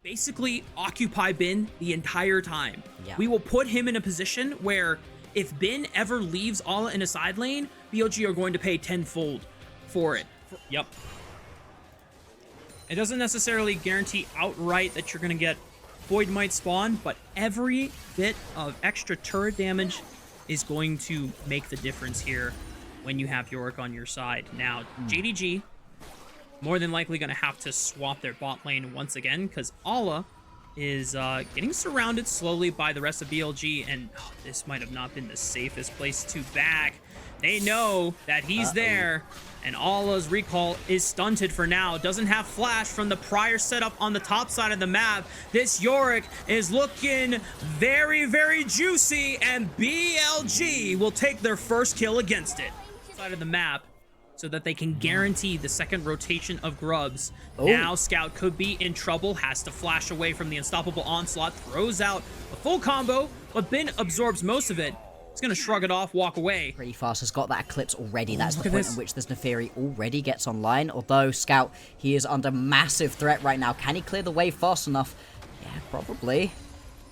basically occupy Bin the entire time. Yeah. We will put him in a position where if Bin ever leaves Ala in a side lane, BLG are going to pay tenfold for it. Yep. It doesn't necessarily guarantee outright that you're going to get Void Might spawn, but every bit of extra turret damage is going to make the difference here when you have Yorick on your side. Now, JDG more than likely going to have to swap their bot lane once again because Ala is getting surrounded slowly by the rest of BLG, and this might have not been the safest place to back. They know that he's there, and Ala's recall is stunted for now. Doesn't have flash from the prior setup on the top side of the map. This Yorick is looking very, very juicy, and BLG will take their first kill against it. Side of the map, so that they can guarantee the second rotation of Grubs. Now Scout could be in trouble, has to flash away from the unstoppable onslaught, throws out a full combo, but Bin absorbs most of it. He's gonna shrug it off, walk away. Pretty fast, has got that Eclipse already. That's the point in which this Neferi already gets online. Although Scout, he is under massive threat right now. Can he clear the wave fast enough? Yeah, probably.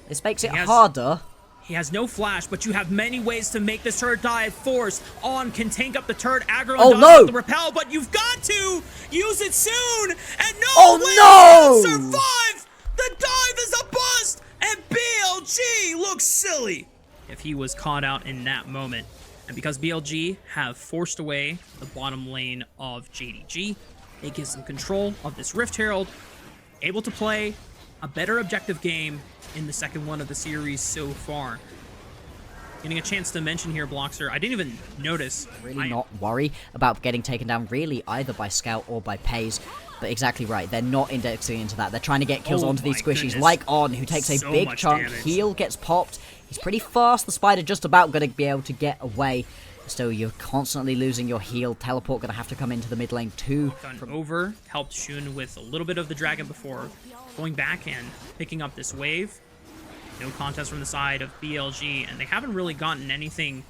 This makes it harder. He has no flash, but you have many ways to make this turret dive. Force on can tank up the turret, aggro and the repel, but you've got to use it soon. And no, survive. The dive is a bust, and BLG looks silly if he was caught out in that moment. And because BLG have forced away the bottom lane of JDG, it gives them control of this Rift Herald, able to play a better objective game in the second one of the series so far. Getting a chance to mention here, Bloxer, I didn't even notice. Really not worry about getting taken down really either by Scout or by Pays. But exactly right, they're not indexing into that. They're trying to get kills onto these squishies, like On, who takes a big chunk. Heal gets popped. He's pretty fast. The Spider just about going to be able to get away. Still, you're constantly losing your heal. Teleport going to have to come into the mid lane too. Over, helped Shun with a little bit of the dragon before going back and picking up this wave. No contest from the side of BLG, and they haven't really gotten anything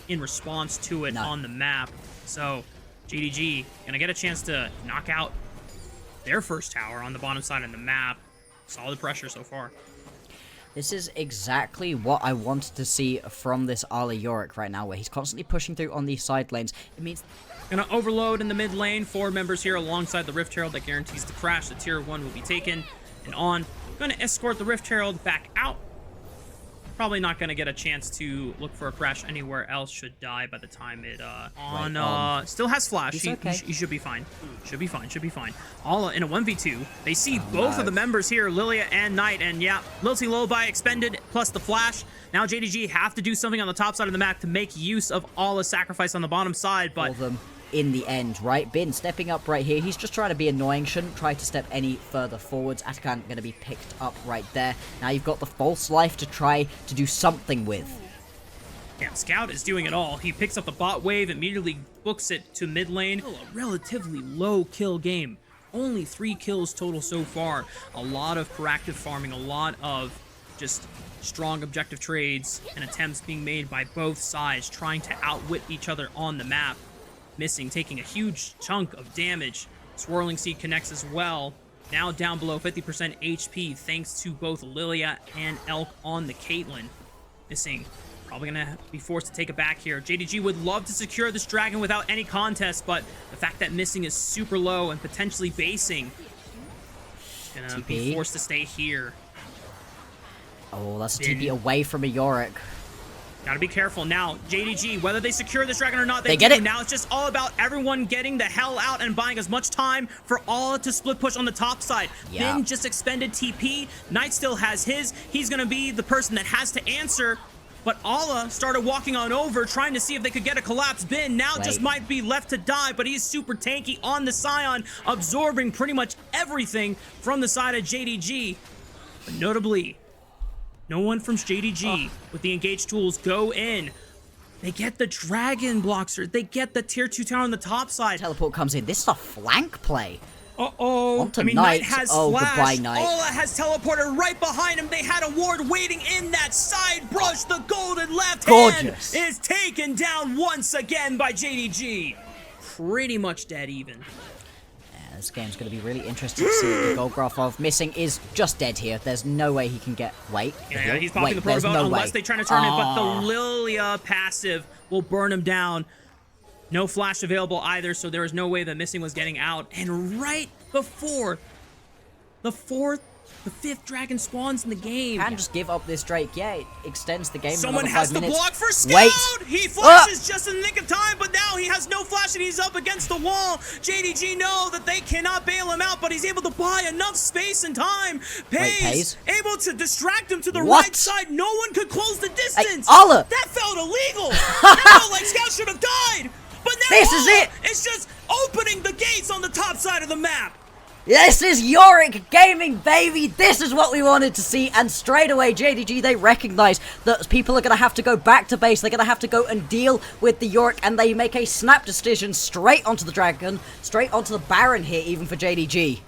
in response to it on the map. So JDG gonna get a chance to knock out their first tower on the bottom side of the map. Solid pressure so far. This is exactly what I wanted to see from this Ala Yorick right now, where he's constantly pushing through on these side lanes. It means gonna overload in the mid lane. 4 members here alongside the Rift Herald that guarantees the crash. The tier 1 will be taken, and On gonna escort the Rift Herald back out. Probably not gonna get a chance to look for a crash anywhere else. Should die by the time it On still has flash. He should be fine. Should be fine. All in a 1v2. They see both of the members here, Lilia and Knight, and yeah, Lilty Lullaby expended plus the flash. Now JDG have to do something on the top side of the map to make use of Ala's sacrifice on the bottom side, but in the end, right? Bin stepping up right here. He's just trying to be annoying. Shouldn't try to step any further forwards. Atakan going to be picked up right there. Now you've got the false life to try to do something with. Yeah, Scout is doing it all. He picks up the bot wave, immediately books it to mid lane. Still a relatively low kill game. Only 3 kills total so far. A lot of proactive farming, a lot of just strong objective trades and attempts being made by both sides, trying to outwit each other on the map. Missing, taking a huge chunk of damage. Swirling Seed connects as well. Now down below 50% HP thanks to both Lilia and Elk on the Caitlyn. Missing. Probably gonna be forced to take it back here. JDG would love to secure this dragon without any contest, but the fact that Missing is super low and potentially basing, gonna be forced to stay here. Oh, that's a TP away from a Yorick. Gotta be careful now. JDG, whether they secure this dragon or not, they get it. Now it's just all about everyone getting the hell out and buying as much time for Ala to split push on the top side. Bin just expended TP. Knight still has his. He's gonna be the person that has to answer. But Ala started walking on over, trying to see if they could get a collapse. Bin now just might be left to die, but he's super tanky on the Scion, absorbing pretty much everything from the side of JDG. But notably, no one from JDG with the engaged tools go in. They get the dragon Bloxer. They get the tier 2 tower on the top side. Teleport comes in. This is a flank play. I mean, Knight has flash. Goodbye, Knight. Ola has teleported right behind him. They had a ward waiting in that side brush. The golden left hand is taken down once again by JDG. Pretty much dead even. This game's going to be really interesting to see the gold graph of. Missing is just dead here. There's no way he can get... Wait. Yeah, he's popping the proto unless they try to turn it, but the Lilia passive will burn him down. No flash available either, so there is no way that Missing was getting out. And right before the fifth dragon spawns in the game. Can just give up this Drake. Yeah, it extends the game. Someone has to block for Scout. Wait. He flashes just in the nick of time, but now he has no flash and he's up against the wall. JDG know that they cannot bail him out, but he's able to buy enough space and time. Pays able to distract him to the right side. No one could close the distance. That felt illegal. That felt like Scout should have died. But now this is it. It's just opening the gates on the top side of the map. This is Yorick Gaming, baby! This is what we wanted to see, and straight away, JDG, they recognize that people are going to have to go back to base, they're going to have to go and deal with the Yorick, and they make a snap decision straight onto the Dragon, straight onto the Baron here, even for JDG.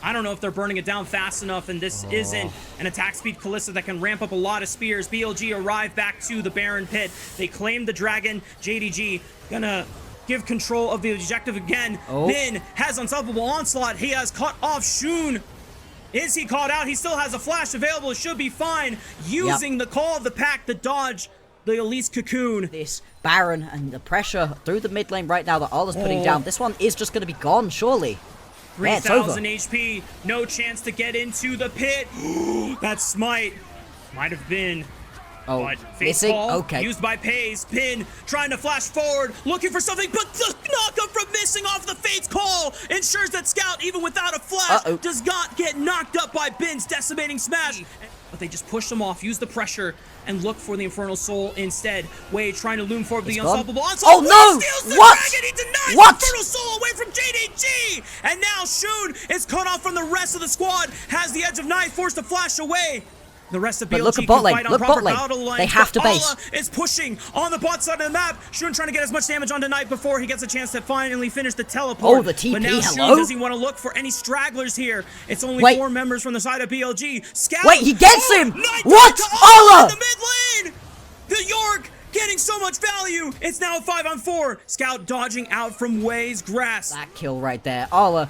I don't know if they're burning it down fast enough, and this isn't an attack speed Kalista that can ramp up a lot of spears. BLG arrive back to the Baron pit. They claim the Dragon. JDG gonna give control of the objective again. Bin has unstoppable onslaught. He has cut off Shun. Is he caught out? He still has a flash available. It should be fine. Using the call of the pack to dodge the Elise Cocoon. This Baron and the pressure through the mid lane right now that Ola's putting down. This one is just going to be gone, surely. 3,000 HP. No chance to get into the pit. That smite might have been... but face call used by Pays. Pin trying to flash forward, looking for something, but the knockup from Missing off the Fate's call ensures that Scout, even without a flash, does not get knocked up by Bin's decimating smash. But they just push them off, use the pressure, and look for the Infernal Soul instead. Wade trying to loom forward the unstoppable onslaught. Oh no! Steals the dragon. He denies the Infernal Soul away from JDG! And now Shun is cut off from the rest of the squad, has the Edge of Night, forced to flash away. The rest of BLG can fight on proper battle lines. They have to base. Ala is pushing on the bot side of the map. Shun trying to get as much damage onto Knight before he gets a chance to finally finish the teleport. The TP, but now Shun doesn't want to look for any stragglers here. It's only 4 members from the side of BLG. Scout. Wait, he gets him! Knight What? Ala! In the mid lane! The York getting so much value. It's now a 5-on-4. Scout dodging out from Way's grasp. That kill right there. Ala.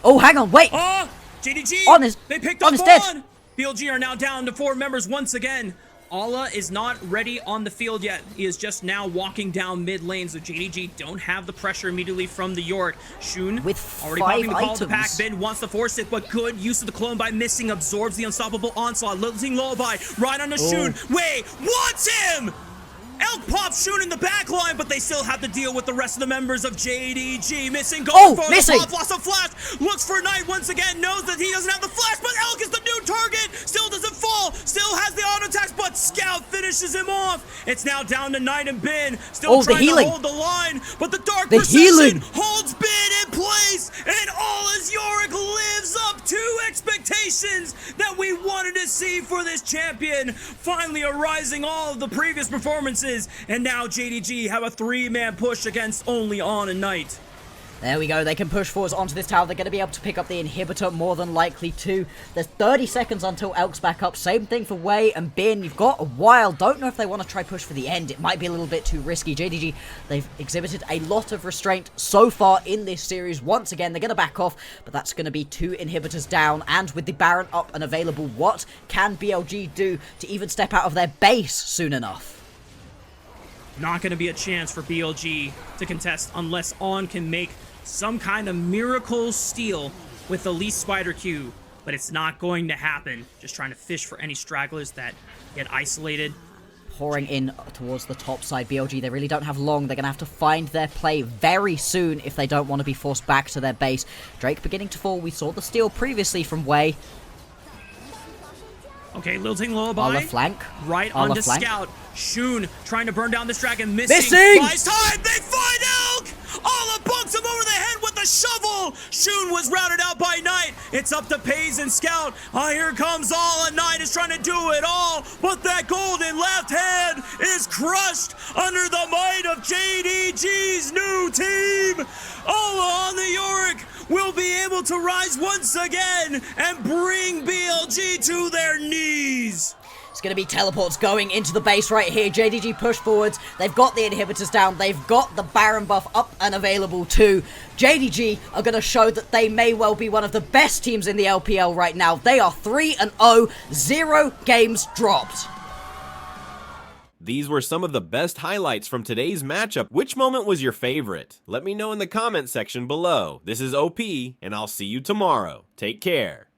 Oh, hang on, wait! JDG! They picked up on! BLG are now down to 4 members once again. Ala is not ready on the field yet. He is just now walking down mid lane, so JDG don't have the pressure immediately from the York. Shun with already popping the call of the pack. Ben wants to force it, but good use of the clone by Missing. Absorbs the unstoppable onslaught. Lilting Lullaby right onto Shun. Wait, wants him! Elk pops Shun in the back line, but they still have to deal with the rest of the members of JDG. Missing going for Missing! The pop, lost a flash, looks for Knight once again, knows that he doesn't have the flash, but Elk is the new target, still doesn't fall, still has the auto attacks, but Scout finishes him off. It's now down to Knight and Bin, still trying to hold the line, but the Dark Precision holds Bin in place, and Ola's Yorick lives up to expectations that we wanted to see for this champion, finally arising all of the previous performances. And now JDG have a 3-man push against only On and Knight. There we go, they can push forwards onto this tower. They're going to be able to pick up the inhibitor more than likely too. There's 30 seconds until Elk's back up. Same thing for Wei and Bin. You've got a while. Don't know if they want to try push for the end. It might be a little bit too risky. JDG, they've exhibited a lot of restraint so far in this series. Once again, they're going to back off, but that's going to be 2 inhibitors down. And with the Baron up and available, what can BLG do to even step out of their base soon enough? Not going to be a chance for BLG to contest unless On can make some kind of miracle steal with the least Spider Q, but it's not going to happen. Just trying to fish for any stragglers that get isolated. Pouring in towards the top side. BLG, they really don't have long. They're going to have to find their play very soon if they don't want to be forced back to their base. Drake beginning to fall. We saw the steal previously from Wei. Okay, Lilting Lullaby. Ala flank. Right onto Scout. Shun trying to burn down this dragon. Missing! Buys time! They find Elk! Ala bunks him over the head with a shovel! Shun was routed out by Knight. It's up to Pays and Scout. Here comes Ala. Knight is trying to do it all, but that golden left hand is crushed under the might of JDG's new team. Ala on the Yorick will be able to rise once again and bring BLG to their knees. going to be teleports going into the base right here. JDG push forwards. They've got the inhibitors down. They've got the Baron buff up and available too. JDG are going to show that they may well be one of the best teams in the LPL right now. They are 3-0, 0 games dropped. These were some of the best highlights from today's matchup. Which moment was your favorite? Let me know in the comment section below. This is OP, and I'll see you tomorrow. Take care.